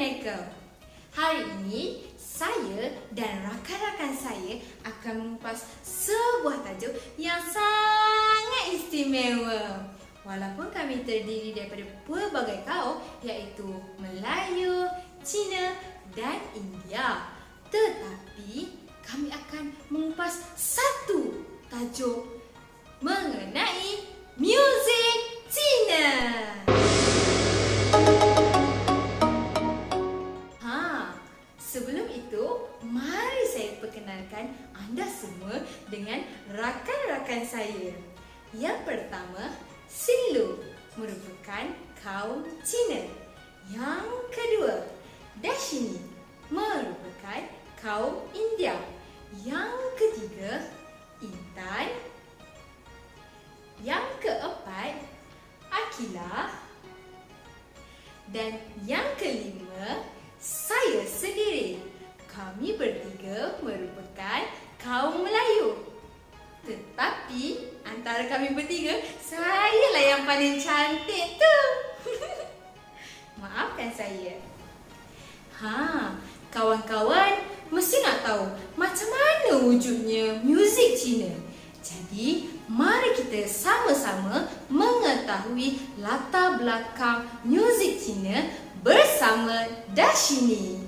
Assalamualaikum. Hari ini saya dan rakan-rakan saya akan mengupas sebuah tajuk yang sangat istimewa. Walaupun kami terdiri daripada pelbagai kaum iaitu Melayu, Cina dan India, tetapi kami akan mengupas satu tajuk mengenai muzik Cina. Sebelum itu, mari saya perkenalkan anda semua dengan rakan-rakan saya. Yang pertama, Xin Lu merupakan kaum Cina. Yang kedua, Dashini merupakan kaum India. Yang ketiga, Intan. Yang keempat, Akila. Dan yang kelima, saya sendiri. Kami bertiga merupakan kaum Melayu. Tetapi antara kami bertiga, sayalah yang paling cantik tu. Maafkan saya. Kawan-kawan mesti nak tahu macam mana wujudnya muzik Cina. Jadi, mari kita sama-sama mengetahui latar belakang muzik Cina bersama Dashini.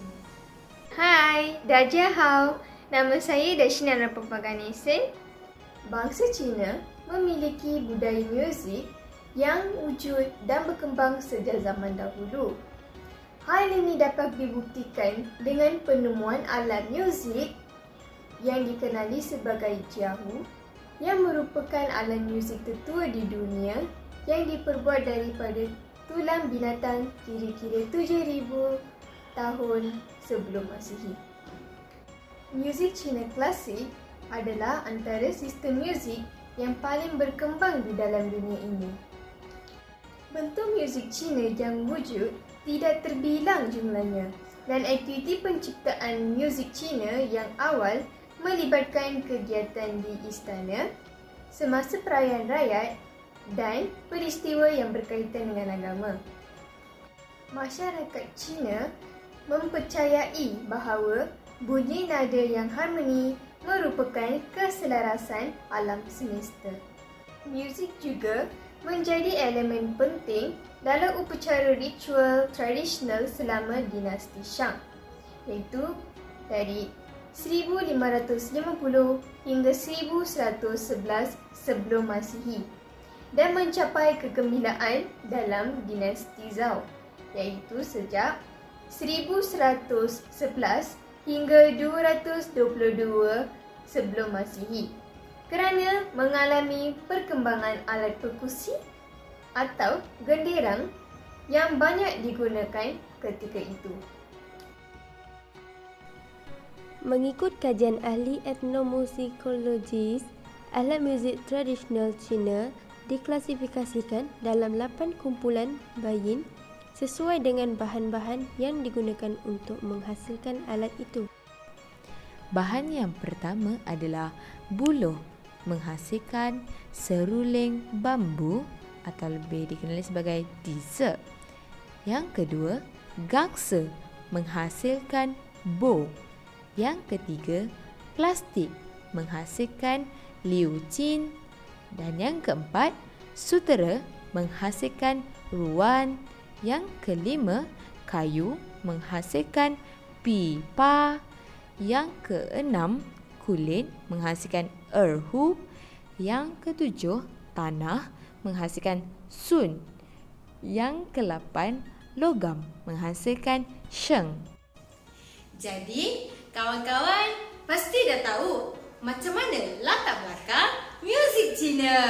Hai, Dajahau. Nama saya Dashini Rapapaganesen. Bangsa Cina memiliki budaya muzik yang wujud dan berkembang sejak zaman dahulu. Hal ini dapat dibuktikan dengan penemuan alat muzik yang dikenali sebagai jiahu, yang merupakan alat muzik tertua di dunia yang diperbuat daripada tulang binatang kira-kira 7,000 tahun sebelum Masihi. Muzik Cina klasik adalah antara sistem muzik yang paling berkembang di dalam dunia ini. Bentuk muzik Cina yang wujud tidak terbilang jumlahnya, dan aktiviti penciptaan muzik Cina yang awal melibatkan kegiatan di istana, semasa perayaan rakyat dan peristiwa yang berkaitan dengan agama. Masyarakat Cina mempercayai bahawa bunyi nada yang harmoni merupakan keselarasan alam semesta. Muzik juga menjadi elemen penting dalam upacara ritual tradisional selama dinasti Shang, iaitu dari 1550 hingga 1111 sebelum Masihi, dan mencapai kegemilaan dalam dinasti Zhou, iaitu sejak 1111 hingga 222 sebelum Masihi, kerana mengalami perkembangan alat perkusi atau genderang yang banyak digunakan ketika itu. Mengikut kajian ahli etnomusikologis, alat muzik tradisional Cina diklasifikasikan dalam 8 kumpulan bayin sesuai dengan bahan-bahan yang digunakan untuk menghasilkan alat itu. Bahan yang pertama adalah buluh, menghasilkan seruling bambu atau lebih dikenali sebagai disa. Yang kedua, gangsa, menghasilkan bow. Yang ketiga, plastik, menghasilkan liucin. Dan yang keempat, sutera, menghasilkan ruan. Yang kelima, kayu, menghasilkan pipa. Yang keenam, kulit, menghasilkan erhu. Yang ketujuh, tanah, menghasilkan sun. Yang ke-8, logam, menghasilkan sheng. Jadi, kawan-kawan pasti dah tahu macam mana latar belakang muzik Cina.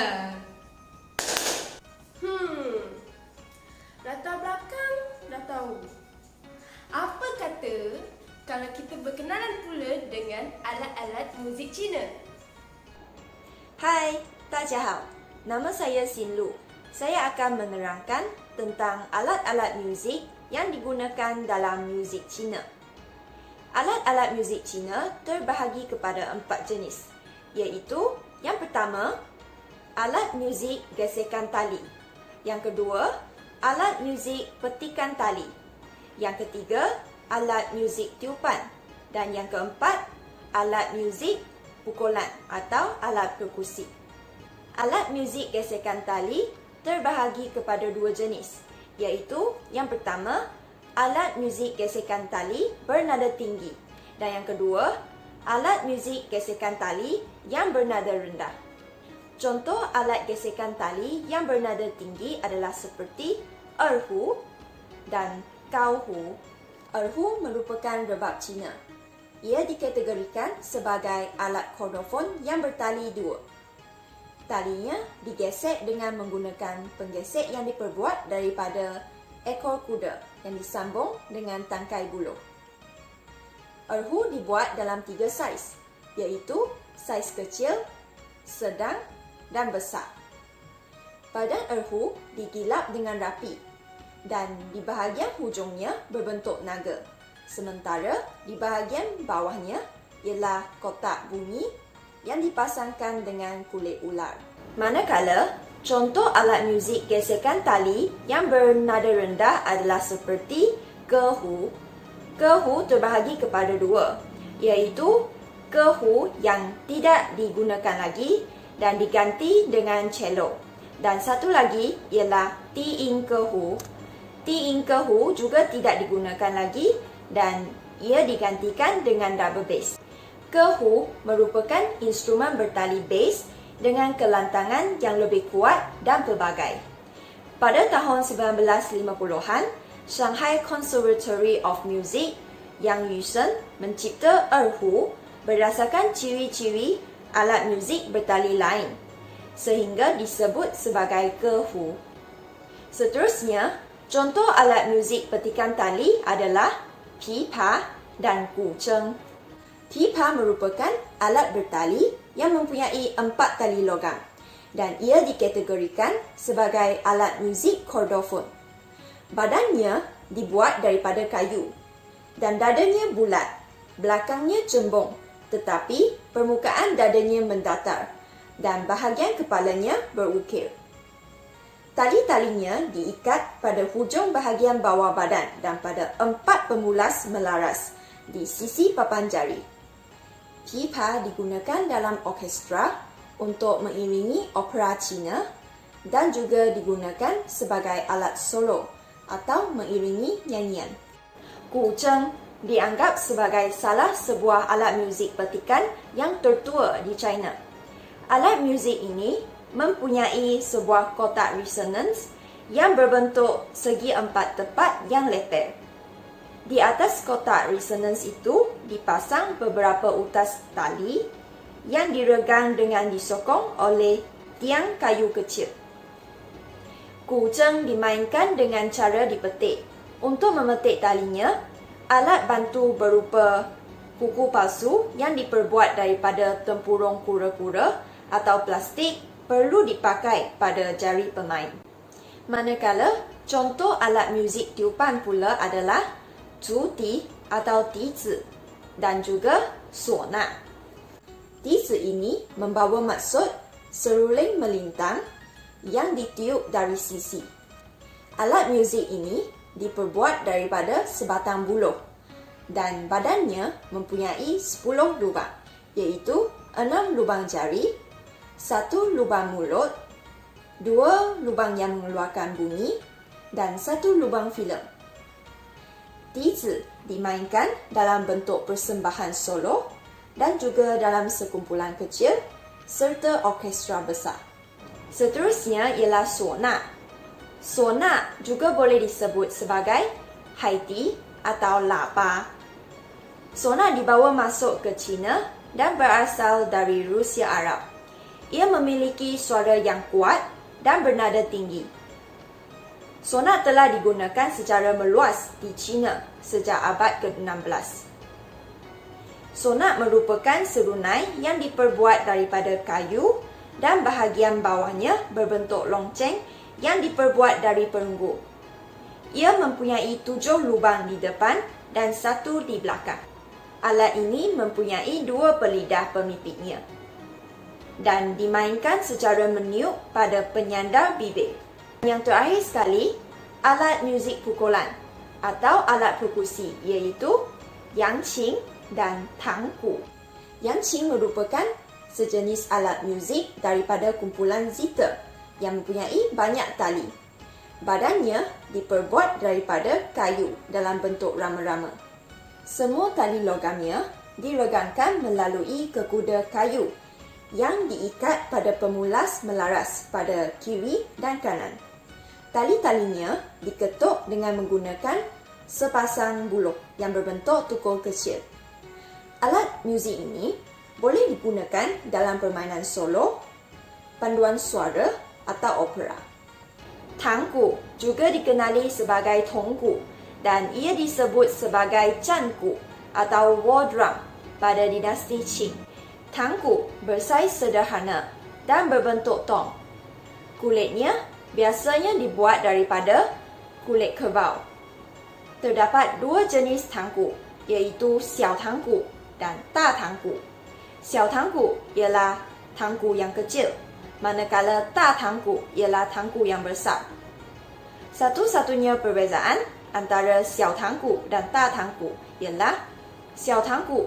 Latar belakang dah tahu. Apa kata kalau kita berkenalan pula dengan alat-alat muzik Cina? Hai, 大家好. Nama saya Xin Lu. Saya akan menerangkan tentang alat-alat muzik yang digunakan dalam muzik Cina. Alat-alat muzik Cina terbahagi kepada 4 jenis, iaitu yang pertama, alat muzik gesekan tali. Yang kedua, alat muzik petikan tali. Yang ketiga, alat muzik tiupan. Dan yang keempat, alat muzik pukulan atau alat perkusi. Alat muzik gesekan tali terbahagi kepada dua jenis, iaitu yang pertama, alat muzik gesekan tali bernada tinggi, dan yang kedua, alat muzik gesekan tali yang bernada rendah. Contoh alat gesekan tali yang bernada tinggi adalah seperti erhu dan gaohu. Erhu merupakan rebab Cina. Ia dikategorikan sebagai alat kordofon yang bertali dua. Talinya digesek dengan menggunakan penggesek yang diperbuat daripada ekor kuda yang disambung dengan tangkai buluh. Erhu dibuat dalam 3 saiz, iaitu saiz kecil, sedang dan besar. Badan erhu digilap dengan rapi dan di bahagian hujungnya berbentuk naga. Sementara di bahagian bawahnya ialah kotak bunyi yang dipasangkan dengan kulit ular. Manakala contoh alat muzik gesekan tali yang bernada rendah adalah seperti gehu. Gehu terbahagi kepada dua, iaitu gehu yang tidak digunakan lagi dan diganti dengan cello. Dan satu lagi ialah tiing gehu. Tiing gehu juga tidak digunakan lagi dan ia digantikan dengan double bass. Gehu merupakan instrumen bertali bass dengan kelantangan yang lebih kuat dan pelbagai. Pada tahun 1950-an, Shanghai Conservatory of Music Yang Yusheng mencipta erhu berdasarkan ciri-ciri alat muzik bertali lain, sehingga disebut sebagai gehu. Seterusnya, contoh alat muzik petikan tali adalah pipa dan gucheng. Pipa merupakan alat bertali yang mempunyai 4 tali logam dan ia dikategorikan sebagai alat muzik kordofon. Badannya dibuat daripada kayu dan dadanya bulat, belakangnya cembung, tetapi permukaan dadanya mendatar dan bahagian kepalanya berukir. Tali-talinya diikat pada hujung bahagian bawah badan dan pada 4 pemulas melaras di sisi papan jari. Pipa digunakan dalam orkestra untuk mengiringi opera Cina dan juga digunakan sebagai alat solo atau mengiringi nyanyian. Gucheng dianggap sebagai salah sebuah alat muzik petikan yang tertua di China. Alat muzik ini mempunyai sebuah kotak resonans yang berbentuk segi 4 tepat yang leper. Di atas kotak resonans itu dipasang beberapa utas tali yang diregang dengan disokong oleh tiang kayu kecil. Gucheng dimainkan dengan cara dipetik. Untuk memetik talinya, alat bantu berupa kuku palsu yang diperbuat daripada tempurung kura-kura atau plastik perlu dipakai pada jari pemain. Manakala contoh alat muzik tiupan pula adalah zuti atau tizi dan juga suona. Tizi ini membawa maksud seruling melintang yang ditiup dari sisi. Alat muzik ini diperbuat daripada sebatang buluh dan badannya mempunyai 10 lubang, iaitu 6 lubang jari, 1 lubang mulut, 2 lubang yang mengeluarkan bunyi dan 1 lubang filem. Tizi dimainkan dalam bentuk persembahan solo dan juga dalam sekumpulan kecil serta orkestra besar. Seterusnya ialah suona. Suona juga boleh disebut sebagai haiti atau lapa. Suona dibawa masuk ke China dan berasal dari Rusia Arab. Ia memiliki suara yang kuat dan bernada tinggi. Suona telah digunakan secara meluas di China sejak abad ke-16. Suona merupakan serunai yang diperbuat daripada kayu dan bahagian bawahnya berbentuk lonceng yang diperbuat dari perunggu. Ia mempunyai 7 lubang di depan dan 1 di belakang. Alat ini mempunyai 2 pelidah pemipitnya dan dimainkan secara meniup pada penyandar bibir. Yang terakhir sekali, alat muzik pukulan. atau alat perkusi iaitu yangqing dan tangku. Yangqing merupakan sejenis alat muzik daripada kumpulan zither yang mempunyai banyak tali. Badannya diperbuat daripada kayu dalam bentuk rama-rama. Semua tali logamnya diregangkan melalui kekuda kayu yang diikat pada pemulas melaras pada kiri dan kanan. Tali-talinya diketuk dengan menggunakan sepasang buluh yang berbentuk tukul kecil. Alat muzik ini boleh digunakan dalam permainan solo, panduan suara atau opera. Tangku juga dikenali sebagai tongku dan ia disebut sebagai canku atau war drum pada dinasti Qing. Tangku bersaiz sederhana dan berbentuk tong. Kulitnya biasanya dibuat daripada kulit kerbau. Terdapat dua jenis tangku, iaitu xiao tangku dan da tangku. Xiao tangku ialah tangku yang kecil, manakala da tangku ialah tangku yang besar. Satu-satunya perbezaan antara xiao tangku dan da tangku ialah xiao tangku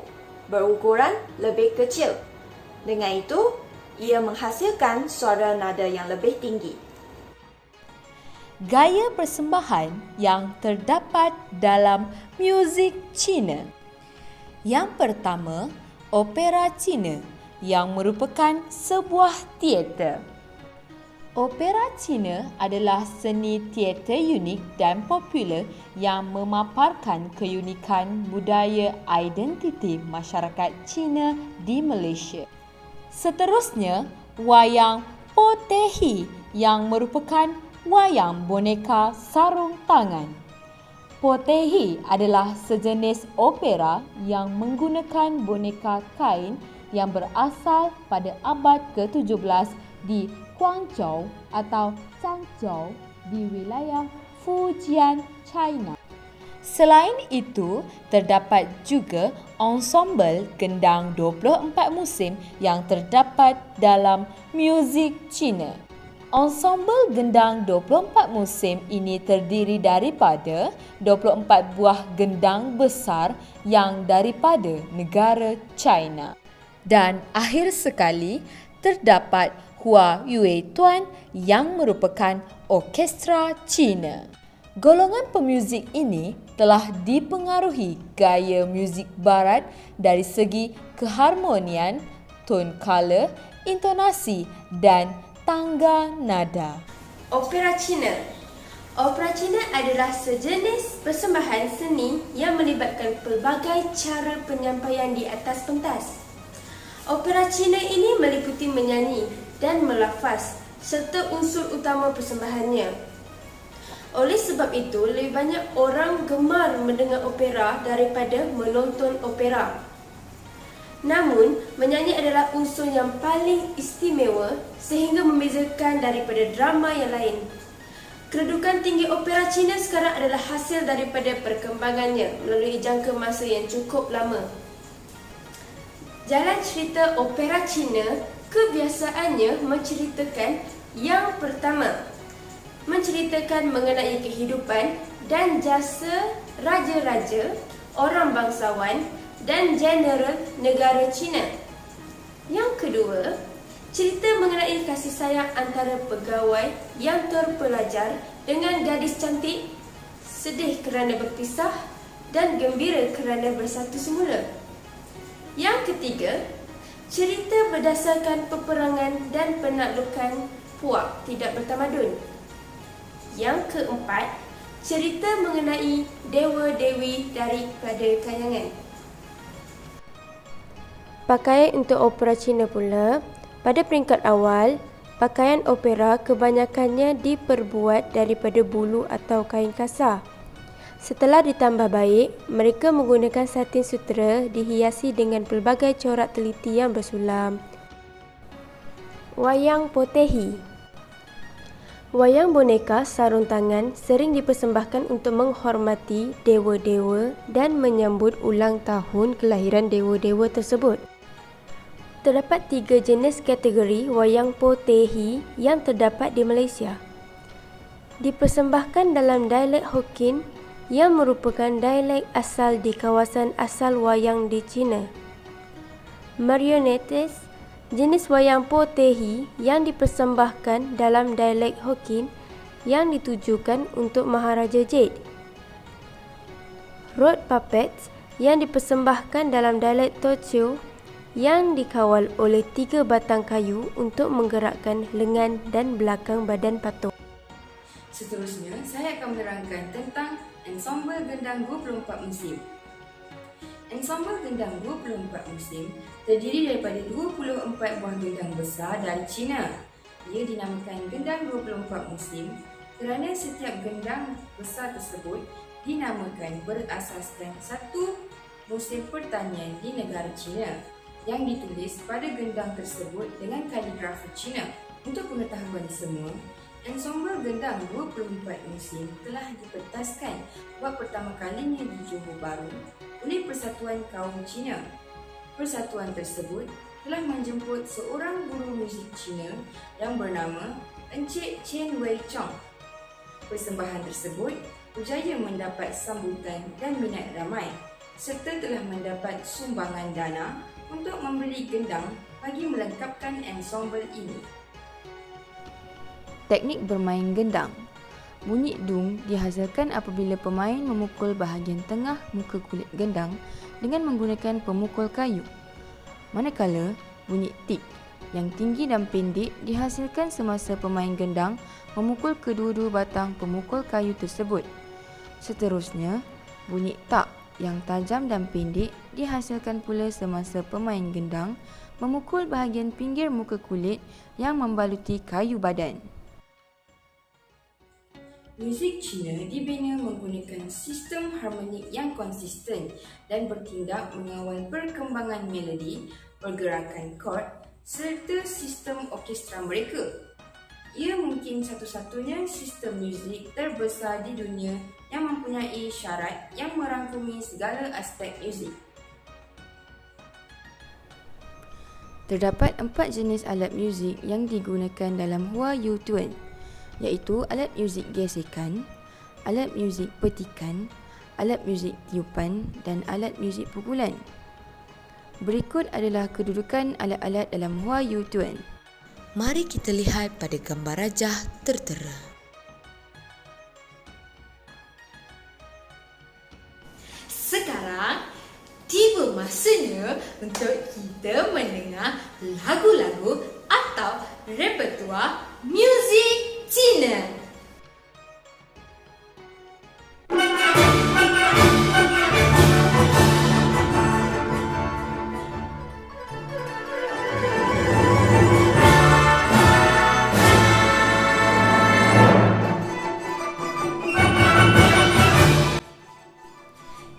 berukuran lebih kecil. Dengan itu, ia menghasilkan suara nada yang lebih tinggi. Gaya persembahan yang terdapat dalam muzik Cina. Yang pertama, opera Cina yang merupakan sebuah teater. Opera Cina adalah seni teater unik dan popular yang memaparkan keunikan budaya identiti masyarakat Cina di Malaysia. Seterusnya, wayang potehi yang merupakan wayang boneka sarung tangan. Potehi adalah sejenis opera yang menggunakan boneka kain yang berasal pada abad ke-17 di Guangzhou atau Changzhou di wilayah Fujian, China. Selain itu, terdapat juga ensemble gendang 24 musim yang terdapat dalam muzik Cina. Ensemble gendang 24 musim ini terdiri daripada 24 buah gendang besar yang daripada negara China. Dan akhir sekali, terdapat Hua Yue Tuan yang merupakan orkestra Cina. Golongan pemuzik ini telah dipengaruhi gaya muzik barat dari segi keharmonian, tone color, intonasi dan tangga nada. Opera Cina. Opera Cina adalah sejenis persembahan seni yang melibatkan pelbagai cara penyampaian di atas pentas. Opera Cina ini meliputi menyanyi dan melafaz serta unsur utama persembahannya. Oleh sebab itu, lebih banyak orang gemar mendengar opera daripada menonton opera. Namun, menyanyi adalah unsur yang paling istimewa sehingga membezakan daripada drama yang lain. Kedudukan tinggi opera Cina sekarang adalah hasil daripada perkembangannya melalui jangka masa yang cukup lama. Jalan cerita opera Cina kebiasaannya menceritakan yang pertama, menceritakan mengenai kehidupan dan jasa raja-raja, orang bangsawan dan jeneral negara Cina. Yang kedua, cerita mengenai kasih sayang antara pegawai yang terpelajar dengan gadis cantik, sedih kerana berpisah dan gembira kerana bersatu semula. Yang ketiga, cerita berdasarkan peperangan dan penaklukan puak tidak bertamadun. Yang keempat, cerita mengenai dewa-dewi daripada kayangan. Pakaian untuk opera Cina pula, pada peringkat awal, pakaian opera kebanyakannya diperbuat daripada bulu atau kain kasar. Setelah ditambah baik, mereka menggunakan satin sutera dihiasi dengan pelbagai corak teliti yang bersulam. Wayang potehi. Wayang boneka sarung tangan sering dipersembahkan untuk menghormati dewa-dewa dan menyambut ulang tahun kelahiran dewa-dewa tersebut. Terdapat 3 jenis kategori wayang potehi yang terdapat di Malaysia. Dipersembahkan dalam dialek Hokkien yang merupakan dialek asal di kawasan asal wayang di China. Marionettes, jenis wayang potehi yang dipersembahkan dalam dialek Hokkien yang ditujukan untuk Maharaja Jade. Road puppets yang dipersembahkan dalam dialek Teochew yang dikawal oleh 3 batang kayu untuk menggerakkan lengan dan belakang badan patung. Seterusnya, saya akan menerangkan tentang Ensemble Gendang 24 Musim. Ensemble Gendang 24 Musim terdiri daripada 24 buah gendang besar dari China. Ia dinamakan Gendang 24 Musim kerana setiap gendang besar tersebut dinamakan berasaskan satu musim pertanian di negara China yang ditulis pada gendang tersebut dengan kaligrafi China. Untuk pengetahuan semua, Ensemble Gendang 24 Musim telah dipentaskan buat pertama kalinya di Johor Bahru oleh Persatuan Kaum Cina. Persatuan tersebut telah menjemput seorang guru muzik Cina yang bernama Encik Chen Wei Chong. Persembahan tersebut berjaya mendapat sambutan dan minat ramai serta telah mendapat sumbangan dana untuk membeli gendang bagi melengkapkan ensemble ini. Teknik bermain gendang. Bunyi dung dihasilkan apabila pemain memukul bahagian tengah muka kulit gendang dengan menggunakan pemukul kayu. Manakala bunyi tik yang tinggi dan pendek dihasilkan semasa pemain gendang memukul kedua-dua batang pemukul kayu tersebut. Seterusnya, bunyi tak yang tajam dan pendek dihasilkan pula semasa pemain gendang memukul bahagian pinggir muka kulit yang membaluti kayu badan. Muzik Cina dibina menggunakan sistem harmonik yang konsisten dan bertindak mengawal perkembangan melodi, pergerakan kord serta sistem orkestra mereka. Ia mungkin satu-satunya sistem muzik terbesar di dunia yang mempunyai syarat yang merangkumi segala aspek muzik. Terdapat 4 jenis alat muzik yang digunakan dalam Hua Yu Tuan, iaitu alat muzik gesekan, alat muzik petikan, alat muzik tiupan dan alat muzik pukulan. Berikut adalah kedudukan alat-alat dalam Hua Yu Tuan. Mari kita lihat pada gambar rajah tertera. Sekarang, tiba masanya untuk kita mendengar lagu-lagu atau repertua muzik Cina.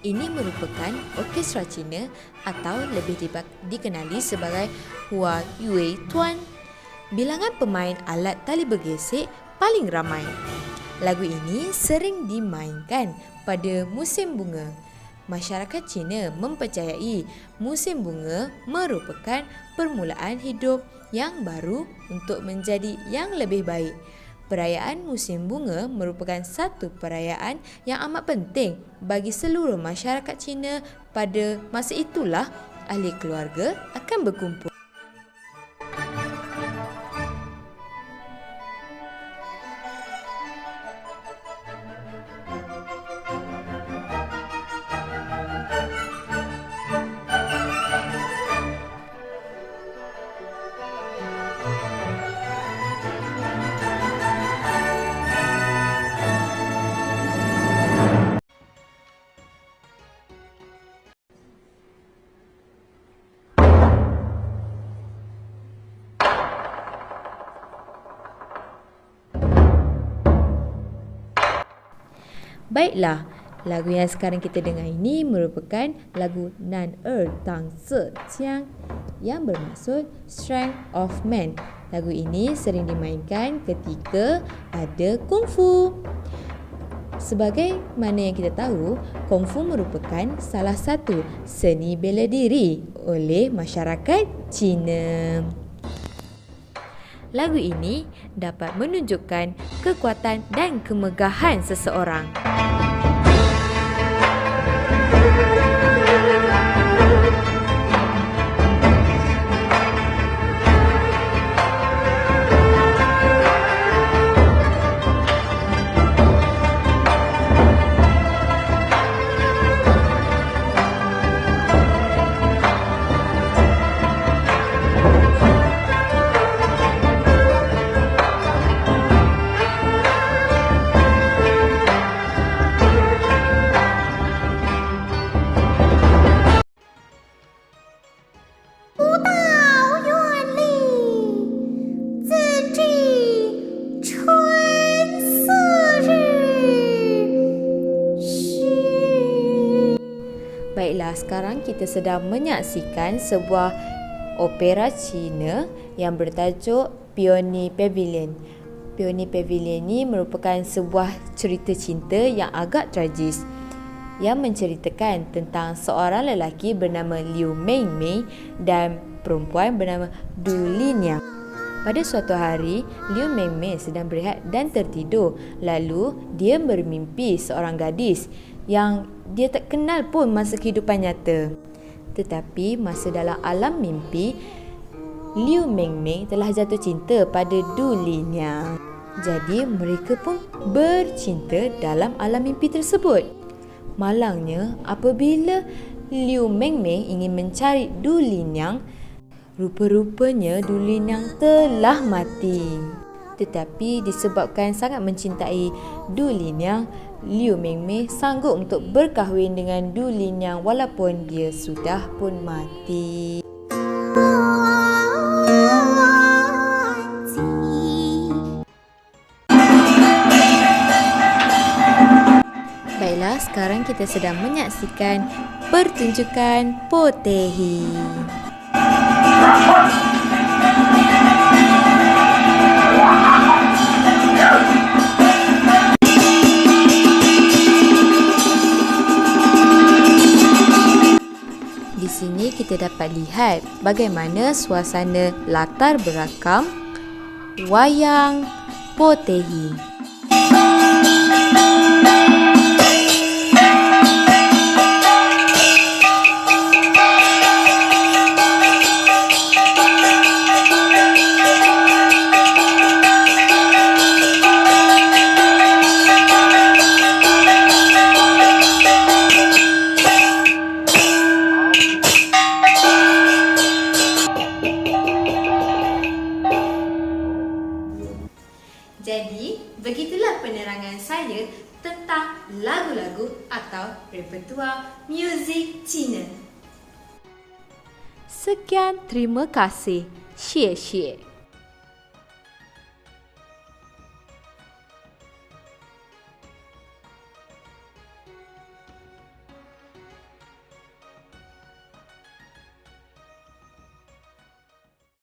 Ini merupakan orkestra Cina atau lebih dikenali sebagai Hua Yue Tuan. Bilangan pemain alat tali bergesek paling ramai. Lagu ini sering dimainkan pada musim bunga. Masyarakat Cina mempercayai musim bunga merupakan permulaan hidup yang baru untuk menjadi yang lebih baik. Perayaan musim bunga merupakan satu perayaan yang amat penting bagi seluruh masyarakat Cina. Pada masa itulah ahli keluarga akan berkumpul. Baiklah, lagu yang sekarang kita dengar ini merupakan lagu Nan Tang Se Qiang yang bermaksud Strength of Man. Lagu ini sering dimainkan ketika ada kungfu. Sebagaimana yang kita tahu, kungfu merupakan salah satu seni bela diri oleh masyarakat Cina. Lagu ini dapat menunjukkan kekuatan dan kemegahan seseorang. Baiklah, sekarang kita sedang menyaksikan sebuah opera Cina yang bertajuk Peony Pavilion. Peony Pavilion ni merupakan sebuah cerita cinta yang agak tragis yang menceritakan tentang seorang lelaki bernama Liu Mengmei dan perempuan bernama Du Liniang. Pada suatu hari, Liu Mengmei sedang berehat dan tertidur. Lalu, dia bermimpi seorang gadis yang dia tak kenal pun masa kehidupan nyata. Tetapi masa dalam alam mimpi, Liu Mengmei telah jatuh cinta pada Du Liniang. Jadi mereka pun bercinta dalam alam mimpi tersebut. Malangnya, apabila Liu Mengmei ingin mencari Du Liniang, rupa-rupanya Du Liniang telah mati. Tetapi disebabkan sangat mencintai Du Liniang, Liu Mengmei sanggup untuk berkahwin dengan Du Liniang walaupun dia sudah pun mati. Baiklah, sekarang kita sedang menyaksikan pertunjukan Potehi. Di sini kita dapat lihat bagaimana suasana latar belakang wayang Potehi. Jadi, begitulah penerangan saya tentang lagu-lagu atau repertua muzik Cina. Sekian, terima kasih. 谢谢。